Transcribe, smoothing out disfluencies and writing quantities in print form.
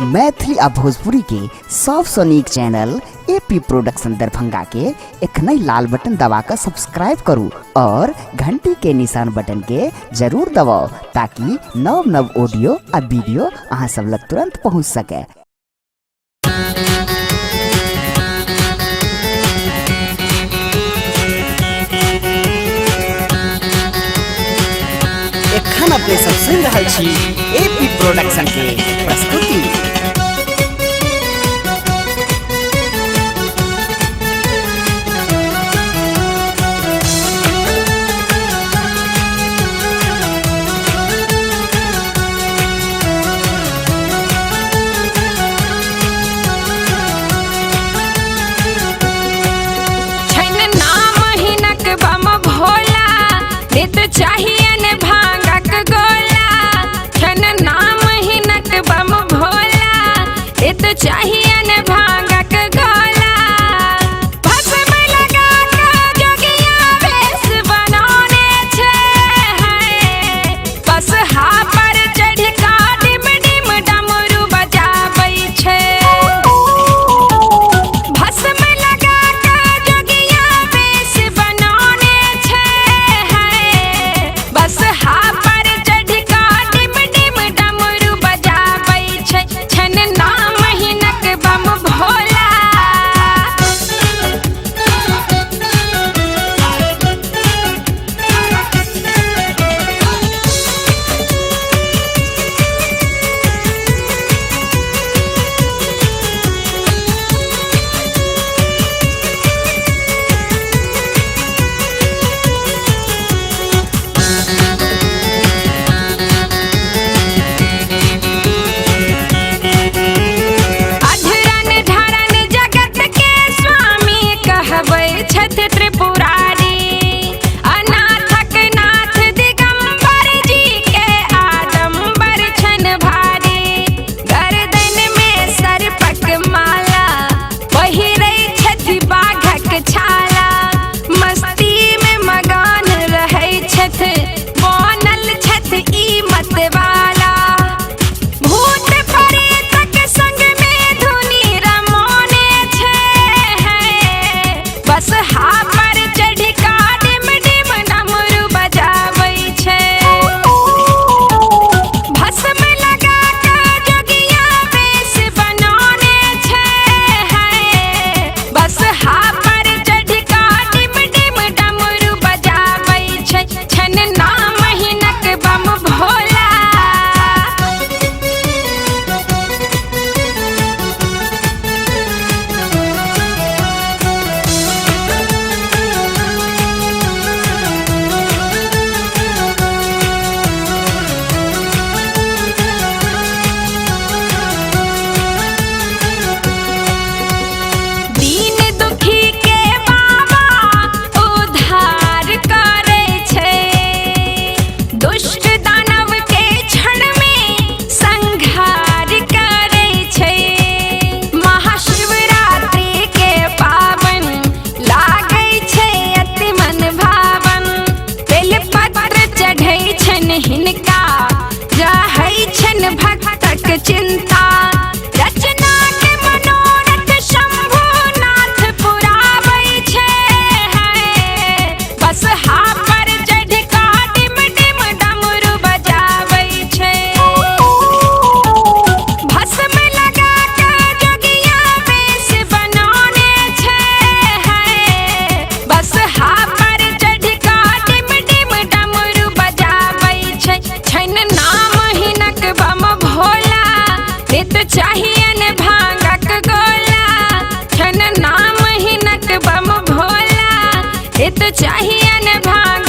मैथिली आ भोजपुरी के सबसे नीक चैनल एपी प्रोडक्शन दरभंगा के एखनई लाल बटन दबाकर सब्सक्राइब करू और घंटी के निशान बटन के जरूर दबाओ ताकि नव नव ऑडियो आ वीडियो अहाँ सब लग तुरंत पहुँच सके। एखन अपने सब सुन रहल छी एपी प्रोडक्शन के प्रस्तुति। चाहिए ने भांगक गोला छन नाम हिनक बम भोला इत चाहिए ने भांगक गोला भस्म लगा के जोगिया वेश बनाने छे बस हा पर चढ़ का डिम डिम डमरू बजाबै छे भस्म लगा के जोगिया वेश बनाने छे बस हा पर चढ़ का डिम डिम डमरू बजाबै छै छन नाम हिनक बम भोला। हिनका रहै छन भक्तक चिंता रचना के मनोरथ शंभुनाथ पुराबै छै बस हा पर चढ़ का डिम डिम डमरू बजाबै छै भस्म लगा के जोगिया वेश बनाने छै बस हा पर चढ़ का डिम डिम डमरू बजाबै छै छन नाम हिनक बम भोला इत चाहिए ने भांगक गोला छन नाम हिनक बम भोला इत चाहिए ने भांग